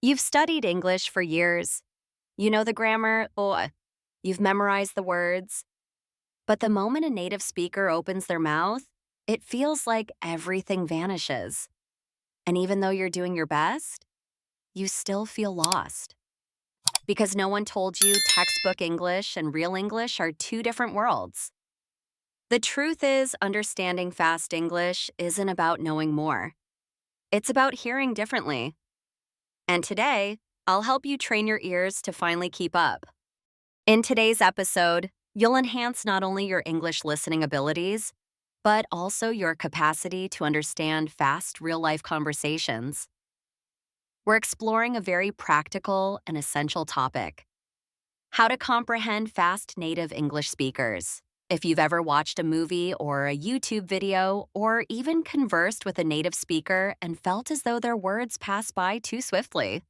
You've studied English for years. You know the grammar, or you've memorized the words. But the moment a native speaker opens their mouth, it feels like everything vanishes. And even though you're doing your best, you still feel lost. Because no one told you textbook English and real English are two different worlds. The truth is, understanding fast English isn't about knowing more. It's about hearing differently. And today, I'll help you train your ears to finally keep up. In today's episode, you'll enhance not only your English listening abilities, but also your capacity to understand fast real-life conversations. We're exploring a very practical and essential topic: how to comprehend fast native English speakers. If you've ever watched a movie or a YouTube video, or even conversed with a native speaker and felt as though their words pass by too swiftly,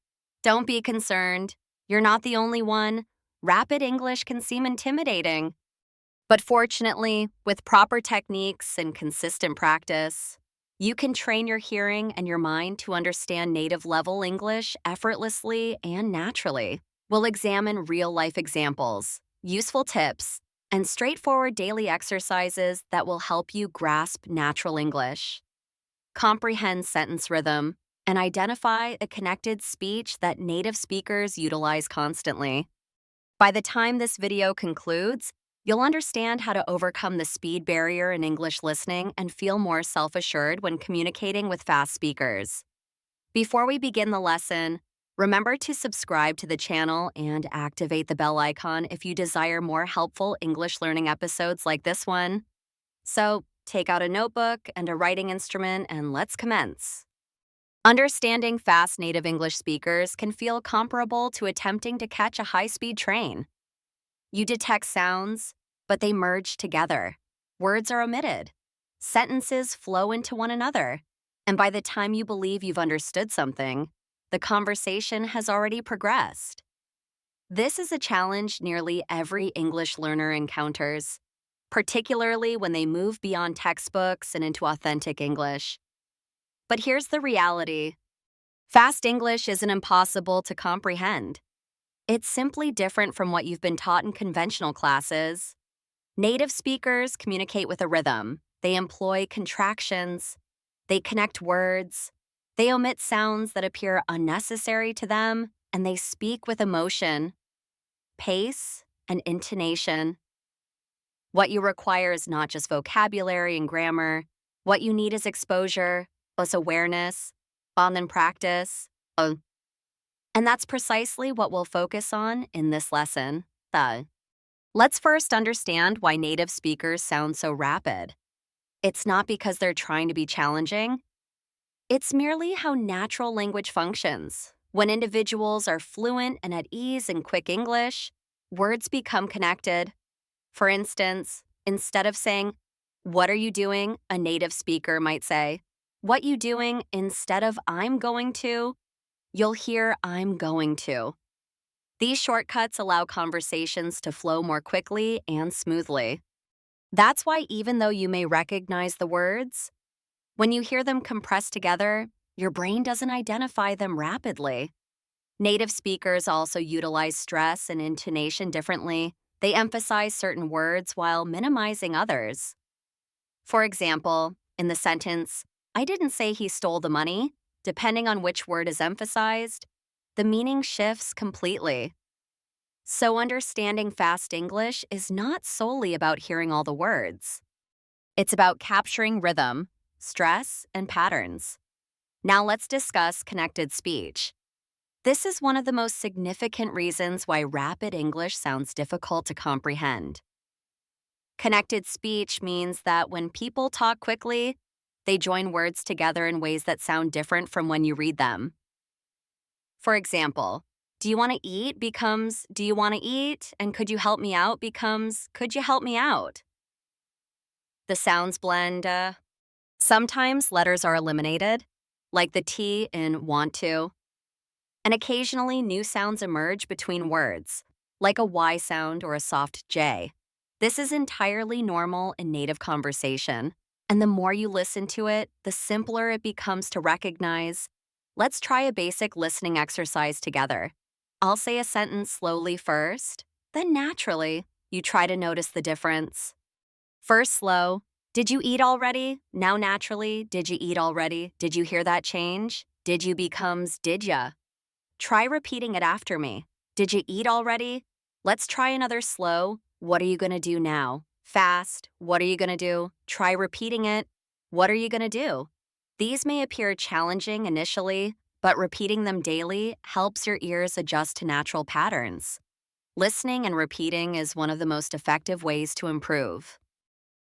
don't be concerned. You're not the only one. Rapid English can seem intimidating. But fortunately, with proper techniques and consistent practice, you can train your hearing and your mind to understand native level English effortlessly and naturally. We'll examine real-life examples, useful tips, and straightforward daily exercises that will help you grasp natural English, comprehend sentence rhythm, and identify a connected speech that native speakers utilize constantly. By the time this video concludes, you'll understand how to overcome the speed barrier in English listening and feel more self-assured when communicating with fast speakers. Before we begin the lesson, remember to subscribe to the channel and activate the bell icon if you desire more helpful English learning episodes like this one. So, take out a notebook and a writing instrument and let's commence. Understanding fast native English speakers can feel comparable to attempting to catch a high-speed train. You detect sounds, but they merge together. Words are omitted. Sentences flow into one another. And by the time you believe you've understood something, the conversation has already progressed. This is a challenge nearly every English learner encounters, particularly when they move beyond textbooks and into authentic English. But here's the reality. Fast English isn't impossible to comprehend. It's simply different from what you've been taught in conventional classes. Native speakers communicate with a rhythm. They employ contractions. They connect words. They omit sounds that appear unnecessary to them, and they speak with emotion, pace, and intonation. What you require is not just vocabulary and grammar. What you need is exposure, plus awareness, and then practice. And that's precisely what we'll focus on in this lesson. Let's first understand why native speakers sound so rapid. It's not because they're trying to be challenging. It's merely how natural language functions. When individuals are fluent and at ease in quick English, words become connected. For instance, instead of saying, "What are you doing?" a native speaker might say, "What you doing?" Instead of "I'm going to," you'll hear "I'm going to." These shortcuts allow conversations to flow more quickly and smoothly. That's why even though you may recognize the words, when you hear them compressed together, your brain doesn't identify them rapidly. Native speakers also utilize stress and intonation differently. They emphasize certain words while minimizing others. For example, in the sentence, "I didn't say he stole the money," depending on which word is emphasized, the meaning shifts completely. So understanding fast English is not solely about hearing all the words. It's about capturing rhythm, stress, and patterns. Now let's discuss connected speech. This is one of the most significant reasons why rapid English sounds difficult to comprehend. Connected speech means that when people talk quickly, they join words together in ways that sound different from when you read them. For example, "Do you want to eat?" becomes "Do you want to eat?" and "Could you help me out?" becomes "Could you help me out?" The sounds blend. Sometimes letters are eliminated, like the T in "want to," and occasionally new sounds emerge between words, like a Y sound or a soft J. This is entirely normal in native conversation, and the more you listen to it, the simpler it becomes to recognize, Let's try a basic listening exercise together. I'll say a sentence slowly first, then naturally, you try to notice the difference. First slow, did you eat already? Now naturally, did you eat already? Did you hear that change? Did you becomes did ya? Try repeating it after me. Did you eat already? Let's try another slow. What are you gonna do now? Fast. What are you gonna do? Try repeating it. What are you gonna do? These may appear challenging initially, but repeating them daily helps your ears adjust to natural patterns. Listening and repeating is one of the most effective ways to improve.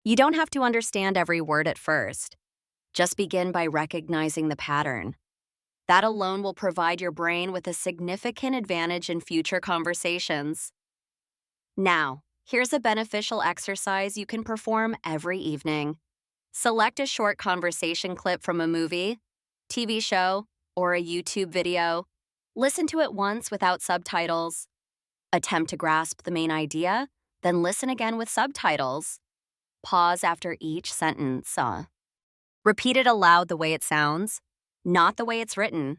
You don't have to understand every word at first. Just begin by recognizing the pattern. That alone will provide your brain with a significant advantage in future conversations. Now, here's a beneficial exercise you can perform every evening. Select a short conversation clip from a movie, TV show, or a YouTube video. Listen to it once without subtitles. Attempt to grasp the main idea, then listen again with subtitles. Pause after each sentence. Repeat it aloud the way it sounds, not the way it's written.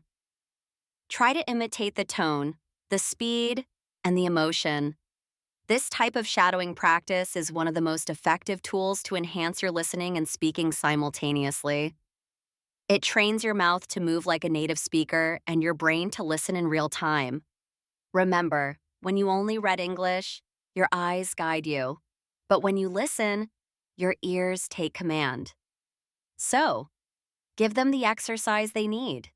Try to imitate the tone, the speed, and the emotion. This type of shadowing practice is one of the most effective tools to enhance your listening and speaking simultaneously. It trains your mouth to move like a native speaker and your brain to listen in real time. Remember, when you only read English, your eyes guide you. But when you listen, your ears take command. So, give them the exercise they need.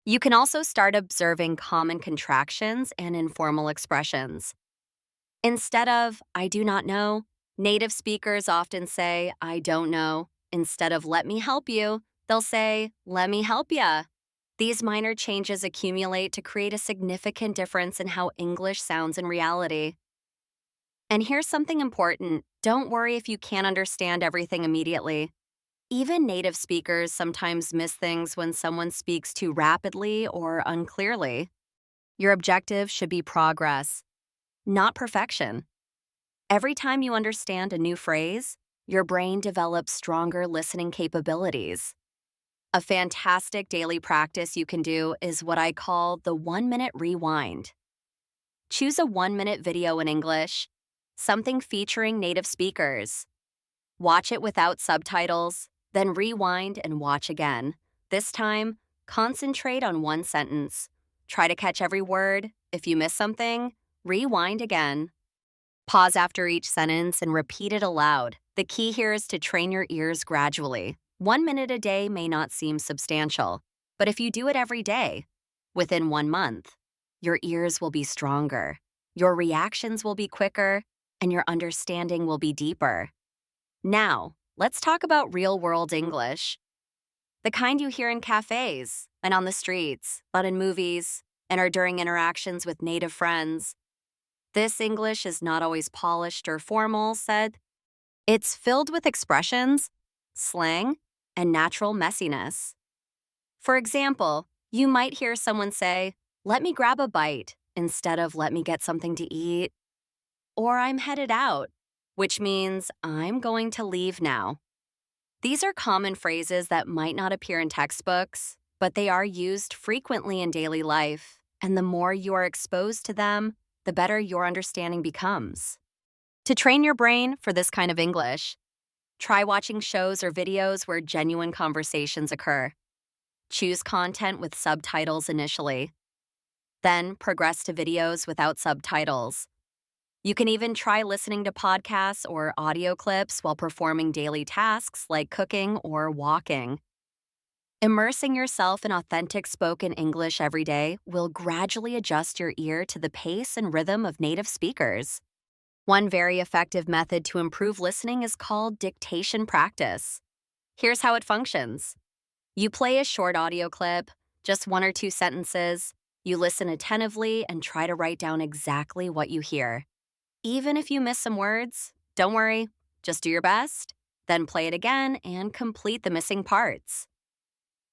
You can also start observing common contractions and informal expressions. Instead of, I do not know, native speakers often say, I don't know. Instead of, let me help you, they'll say, let me help ya. These minor changes accumulate to create a significant difference in how English sounds in reality. And here's something important. Don't worry if you can't understand everything immediately. Even native speakers sometimes miss things when someone speaks too rapidly or unclearly. Your objective should be progress, not perfection. Every time you understand a new phrase, your brain develops stronger listening capabilities. A fantastic daily practice you can do is what I call the 1-minute rewind. Choose a 1-minute video in English, something featuring native speakers. Watch it without subtitles, then rewind and watch again. This time, concentrate on one sentence. Try to catch every word. If you miss something, rewind again. Pause after each sentence and repeat it aloud. The key here is to train your ears gradually. 1 minute a day may not seem substantial, but if you do it every day, within 1 month, your ears will be stronger, your reactions will be quicker, and your understanding will be deeper. Now, let's talk about real-world English. The kind you hear in cafes and on the streets, but in movies, and or during interactions with native friends. This English is not always polished or formal, said. It's filled with expressions, slang, and natural messiness. For example, you might hear someone say, let me grab a bite, instead of let me get something to eat. Or I'm headed out, which means I'm going to leave now. These are common phrases that might not appear in textbooks, but they are used frequently in daily life, and the more you are exposed to them, the better your understanding becomes. To train your brain for this kind of English, try watching shows or videos where genuine conversations occur. Choose content with subtitles initially. Then progress to videos without subtitles. You can even try listening to podcasts or audio clips while performing daily tasks like cooking or walking. Immersing yourself in authentic spoken English every day will gradually adjust your ear to the pace and rhythm of native speakers. One very effective method to improve listening is called dictation practice. Here's how it functions. You play a short audio clip, just 1 or 2 sentences. You listen attentively and try to write down exactly what you hear. Even if you miss some words, don't worry, just do your best, then play it again and complete the missing parts.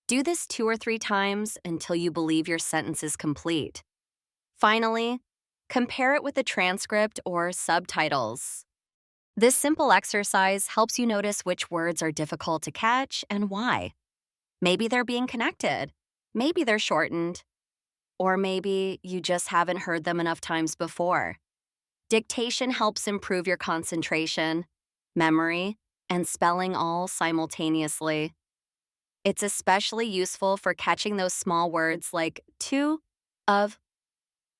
Do this 2 or 3 times until you believe your sentence is complete. Finally, compare it with a transcript or subtitles. This simple exercise helps you notice which words are difficult to catch and why. Maybe they're being connected. Maybe they're shortened, or maybe you just haven't heard them enough times before. Dictation helps improve your concentration, memory, and spelling all simultaneously. It's especially useful for catching those small words like to, of,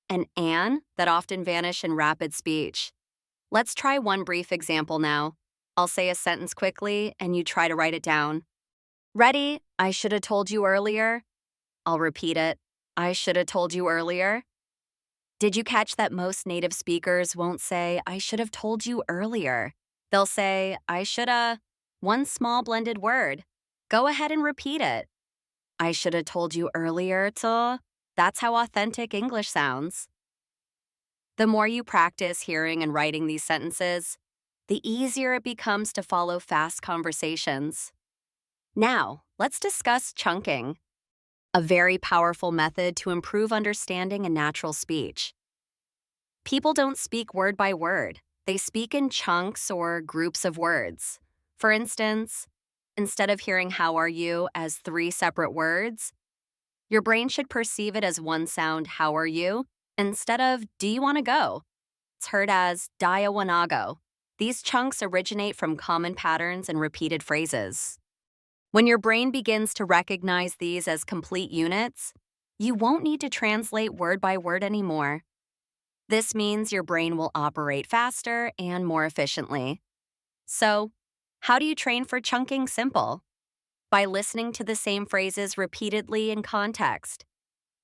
and an that often vanish in rapid speech. Let's try one brief example now. I'll say a sentence quickly and you try to write it down. Ready? I should have told you earlier. I'll repeat it. I should have told you earlier. Did you catch that most native speakers won't say, I should have told you earlier? They'll say, I shoulda, one small blended word. Go ahead and repeat it. I should have told you earlier to. That's how authentic English sounds. The more you practice hearing and writing these sentences, the easier it becomes to follow fast conversations. Now, let's discuss chunking, a very powerful method to improve understanding in natural speech. People don't speak word by word. They speak in chunks or groups of words. For instance, instead of hearing how are you as 3 separate words, your brain should perceive it as one sound, how are you, instead of do you want to go? It's heard as dia wanago. These chunks originate from common patterns and repeated phrases. When your brain begins to recognize these as complete units, you won't need to translate word by word anymore. This means your brain will operate faster and more efficiently. So, how do you train for chunking? Simple. By listening to the same phrases repeatedly in context.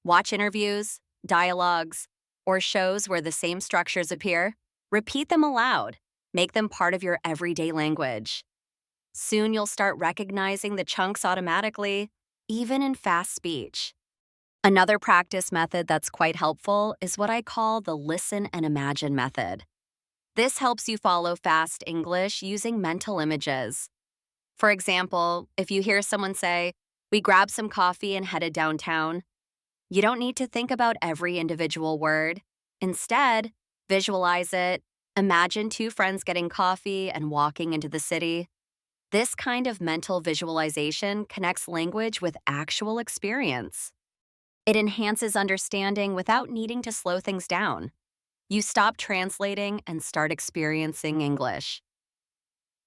Watch interviews, dialogues, or shows where the same structures appear. Repeat them aloud. Make them part of your everyday language. Soon you'll start recognizing the chunks automatically, even in fast speech. Another practice method that's quite helpful is what I call the listen and imagine method. This helps you follow fast English using mental images. For example, if you hear someone say, we grabbed some coffee and headed downtown, you don't need to think about every individual word. Instead, visualize it. Imagine 2 friends getting coffee and walking into the city. This kind of mental visualization connects language with actual experience. It enhances understanding without needing to slow things down. You stop translating and start experiencing English.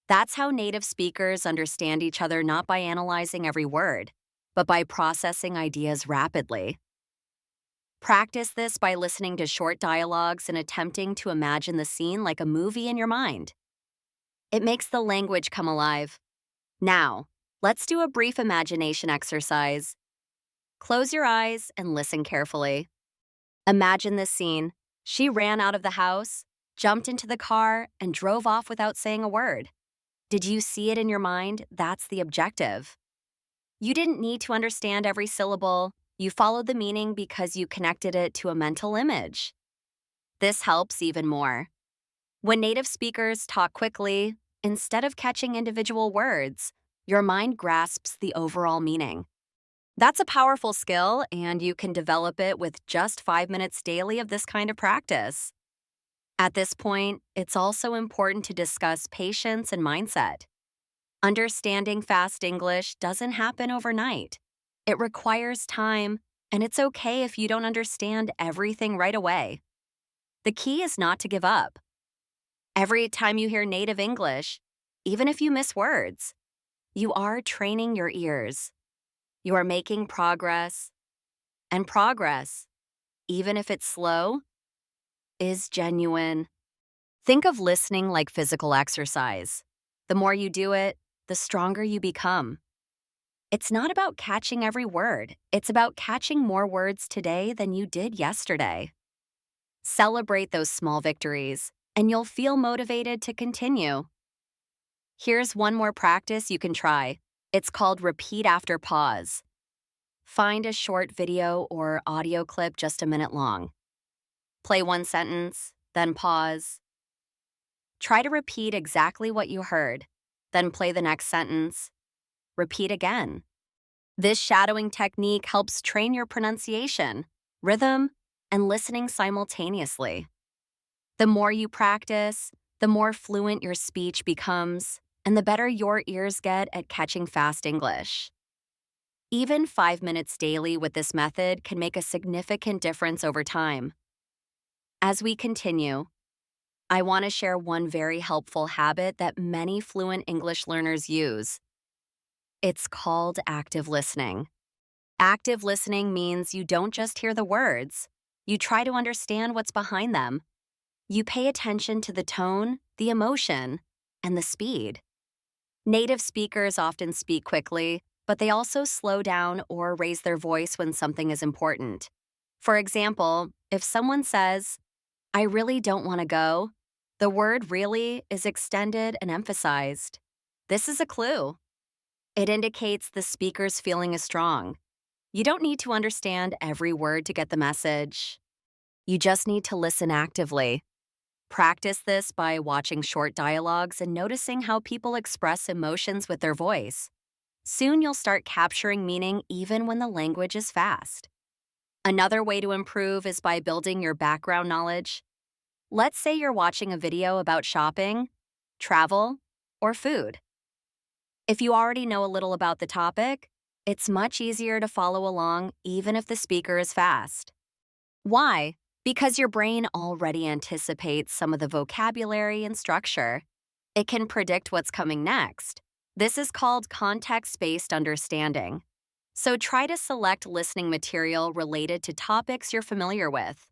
That's how native speakers understand each other, not by analyzing every word, but by processing ideas rapidly. Practice this by listening to short dialogues and attempting to imagine the scene like a movie in your mind. It makes the language come alive. Now, let's do a brief imagination exercise. Close your eyes and listen carefully. Imagine this scene. She ran out of the house, jumped into the car, and drove off without saying a word. Did you see it in your mind? That's the objective. You didn't need to understand every syllable. You followed the meaning because you connected it to a mental image. This helps even more. When native speakers talk quickly, instead of catching individual words, your mind grasps the overall meaning. That's a powerful skill, and you can develop it with just 5 minutes daily of this kind of practice. At this point, it's also important to discuss patience and mindset. Understanding fast English doesn't happen overnight. It requires time, and it's okay if you don't understand everything right away. The key is not to give up. Every time you hear native English, even if you miss words, you are training your ears. You are making progress, and progress, even if it's slow, is genuine. Think of listening like physical exercise. The more you do it, the stronger you become. It's not about catching every word. It's about catching more words today than you did yesterday. Celebrate those small victories, and you'll feel motivated to continue. Here's one more practice you can try. It's called repeat after pause. Find a short video or audio clip just a minute long. Play one sentence, then pause. Try to repeat exactly what you heard, then play the next sentence. Repeat again. This shadowing technique helps train your pronunciation, rhythm, and listening simultaneously. The more you practice, the more fluent your speech becomes, and the better your ears get at catching fast English. Even 5 minutes daily with this method can make a significant difference over time. As we continue, I want to share one very helpful habit that many fluent English learners use. It's called active listening. Active listening means you don't just hear the words, you try to understand what's behind them. You pay attention to the tone, the emotion, and the speed. Native speakers often speak quickly, but they also slow down or raise their voice when something is important. For example, if someone says, "I really don't want to go," the word really is extended and emphasized. This is a clue. It indicates the speaker's feeling is strong. You don't need to understand every word to get the message. You just need to listen actively. Practice this by watching short dialogues and noticing how people express emotions with their voice. Soon you'll start capturing meaning even when the language is fast. Another way to improve is by building your background knowledge. Let's say you're watching a video about shopping, travel, or food. If you already know a little about the topic, it's much easier to follow along even if the speaker is fast. Why? Because your brain already anticipates some of the vocabulary and structure. It can predict what's coming next. This is called context-based understanding. So try to select listening material related to topics you're familiar with.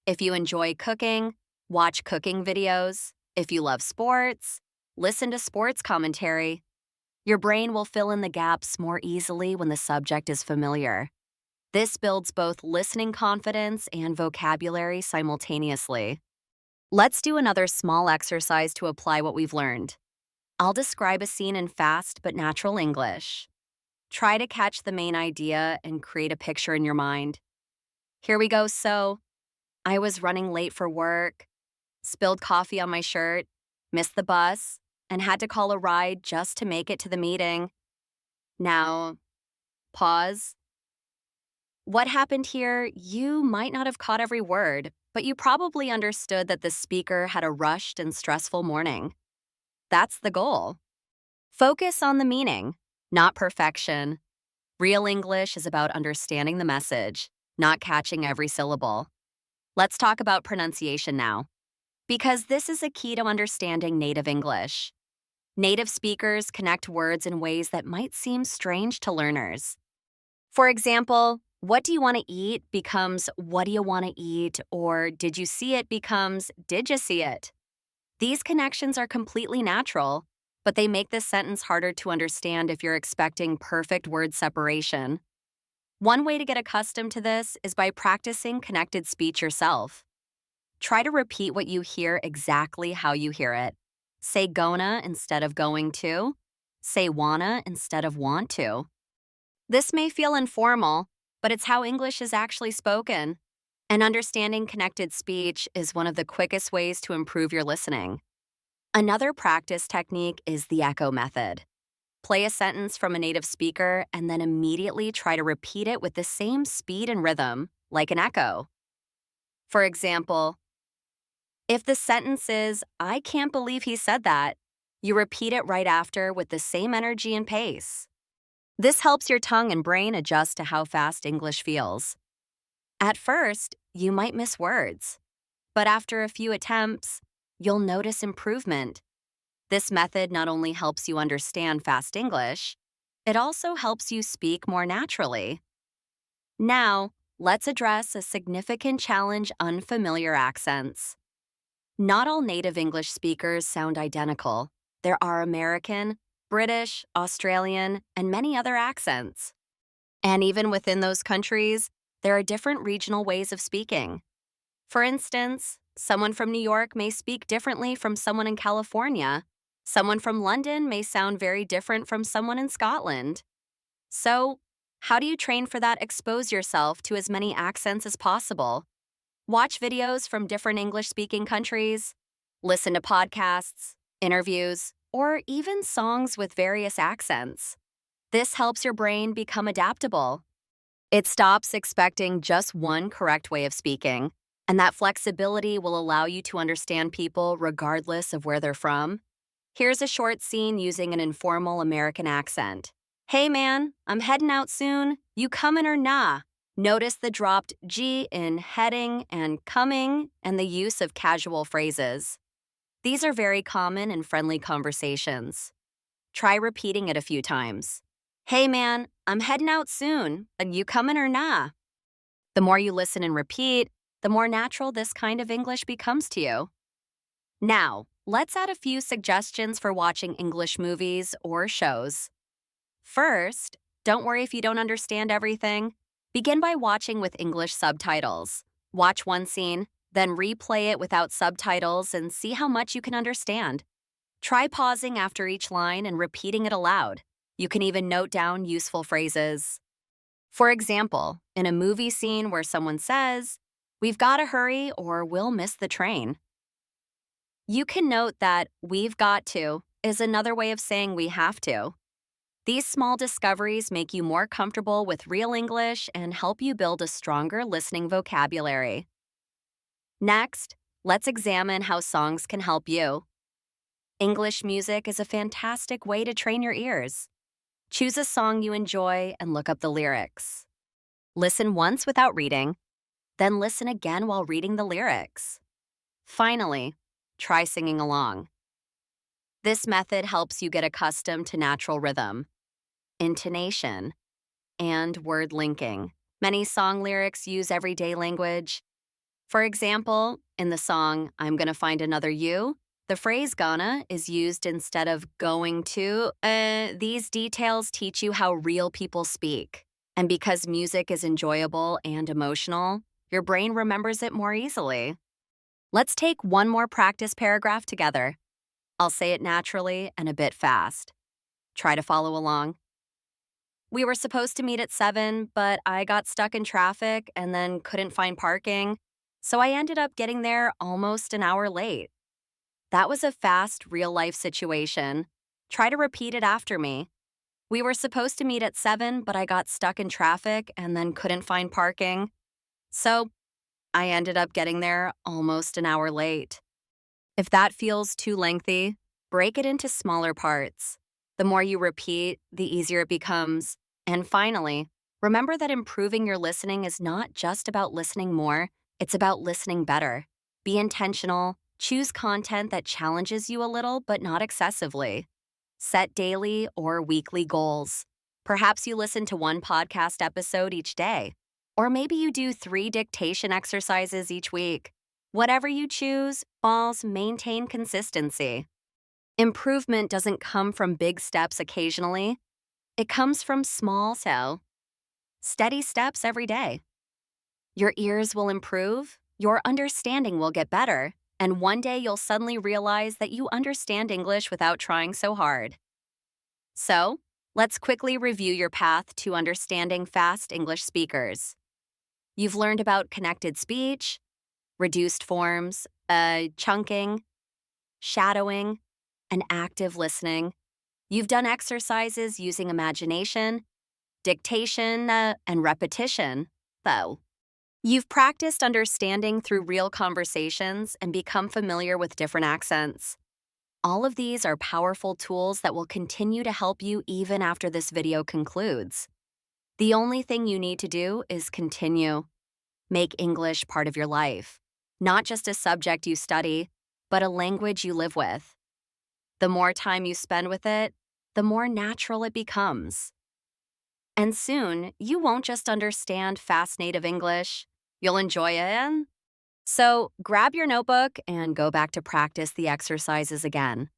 If you enjoy cooking, watch cooking videos. If you love sports, listen to sports commentary. Your brain will fill in the gaps more easily when the subject is familiar. This builds both listening confidence and vocabulary simultaneously. Let's do another small exercise to apply what we've learned. I'll describe a scene in fast but natural English. Try to catch the main idea and create a picture in your mind. Here we go. So, I was running late for work, spilled coffee on my shirt, missed the bus, and had to call a ride just to make it to the meeting. Now, pause. What happened here? You might not have caught every word, but you probably understood that the speaker had a rushed and stressful morning. That's the goal. Focus on the meaning, not perfection. Real English is about understanding the message, not catching every syllable. Let's talk about pronunciation now, because this is a key to understanding native English. Native speakers connect words in ways that might seem strange to learners. For example, what do you want to eat becomes what do you want to eat, or did you see it becomes did you see it? These connections are completely natural, but they make this sentence harder to understand if you're expecting perfect word separation. One way to get accustomed to this is by practicing connected speech yourself. Try to repeat what you hear exactly how you hear it. Say gonna instead of going to. Say wanna instead of want to. This may feel informal, but it's how English is actually spoken. And understanding connected speech is one of the quickest ways to improve your listening. Another practice technique is the echo method. Play a sentence from a native speaker and then immediately try to repeat it with the same speed and rhythm, like an echo. For example, if the sentence is, "I can't believe he said that," you repeat it right after with the same energy and pace. This helps your tongue and brain adjust to how fast English feels. At first, you might miss words, but after a few attempts, you'll notice improvement. This method not only helps you understand fast English, it also helps you speak more naturally. Now, let's address a significant challenge: unfamiliar accents. Not all native English speakers sound identical. There are American, British, Australian, and many other accents. And even within those countries, there are different regional ways of speaking. For instance, someone from New York may speak differently from someone in California. Someone from London may sound very different from someone in Scotland. So, how do you train for that? Expose yourself to as many accents as possible. Watch videos from different English-speaking countries. Listen to podcasts, interviews, or even songs with various accents. This helps your brain become adaptable. It stops expecting just one correct way of speaking, and that flexibility will allow you to understand people regardless of where they're from. Here's a short scene using an informal American accent. Hey man, I'm heading out soon. You coming or nah? Notice the dropped G in heading and coming and the use of casual phrases. These are very common in friendly conversations. Try repeating it a few times. Hey man, I'm heading out soon. And you coming or nah? The more you listen and repeat, the more natural this kind of English becomes to you. Now, let's add a few suggestions for watching English movies or shows. First, don't worry if you don't understand everything. Begin by watching with English subtitles. Watch one scene, then replay it without subtitles and see how much you can understand. Try pausing after each line and repeating it aloud. You can even note down useful phrases. For example, in a movie scene where someone says, "We've got to hurry or we'll miss the train," you can note that "we've got to" is another way of saying we have to. These small discoveries make you more comfortable with real English and help you build a stronger listening vocabulary. Next, let's examine how songs can help you. English music is a fantastic way to train your ears. Choose a song you enjoy and look up the lyrics. Listen once without reading, then listen again while reading the lyrics. Finally, try singing along. This method helps you get accustomed to natural rhythm, intonation, and word linking. Many song lyrics use everyday language. For example, in the song "I'm Gonna Find Another You," the phrase gonna is used instead of going to. These details teach you how real people speak. And because music is enjoyable and emotional, your brain remembers it more easily. Let's take one more practice paragraph together. I'll say it naturally and a bit fast. Try to follow along. We were supposed to meet at 7, but I got stuck in traffic and then couldn't find parking, so I ended up getting there almost an hour late. That was a fast, real-life situation. Try to repeat it after me. We were supposed to meet at 7, but I got stuck in traffic and then couldn't find parking, so I ended up getting there almost an hour late. If that feels too lengthy, break it into smaller parts. The more you repeat, the easier it becomes. And finally, remember that improving your listening is not just about listening more, it's about listening better. Be intentional, choose content that challenges you a little but not excessively. Set daily or weekly goals. Perhaps you listen to one podcast episode each day, or maybe you do 3 dictation exercises each week. Whatever you choose, balls maintain consistency. Improvement doesn't come from big steps occasionally. It comes from small, steady steps every day. Your ears will improve, your understanding will get better, and one day you'll suddenly realize that you understand English without trying so hard. So, let's quickly review your path to understanding fast English speakers. You've learned about connected speech, reduced forms, chunking, shadowing, and active listening. You've done exercises using imagination, dictation, and repetition, though. You've practiced understanding through real conversations and become familiar with different accents. All of these are powerful tools that will continue to help you even after this video concludes. The only thing you need to do is continue. Make English part of your life. Not just a subject you study, but a language you live with. The more time you spend with it, the more natural it becomes. And soon, you won't just understand fast native English, you'll enjoy it. So grab your notebook and go back to practice the exercises again.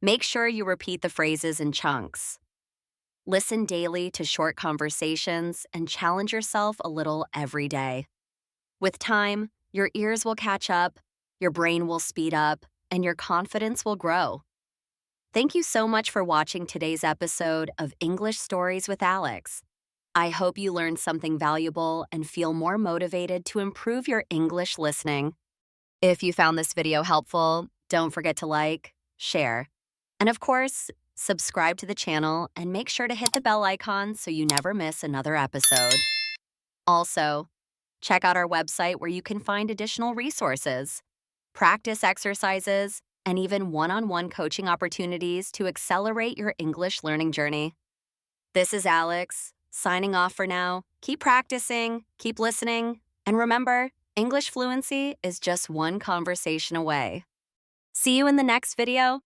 Make sure you repeat the phrases in chunks. Listen daily to short conversations and challenge yourself a little every day. With time, your ears will catch up, your brain will speed up, and your confidence will grow. Thank you so much for watching today's episode of English Stories with Alex. I hope you learned something valuable and feel more motivated to improve your English listening. If you found this video helpful, don't forget to like, share, and of course, subscribe to the channel and make sure to hit the bell icon so you never miss another episode. Also, check out our website where you can find additional resources, practice exercises, and even one-on-one coaching opportunities to accelerate your English learning journey. This is Alex, signing off for now. Keep practicing, keep listening, and remember, English fluency is just one conversation away. See you in the next video.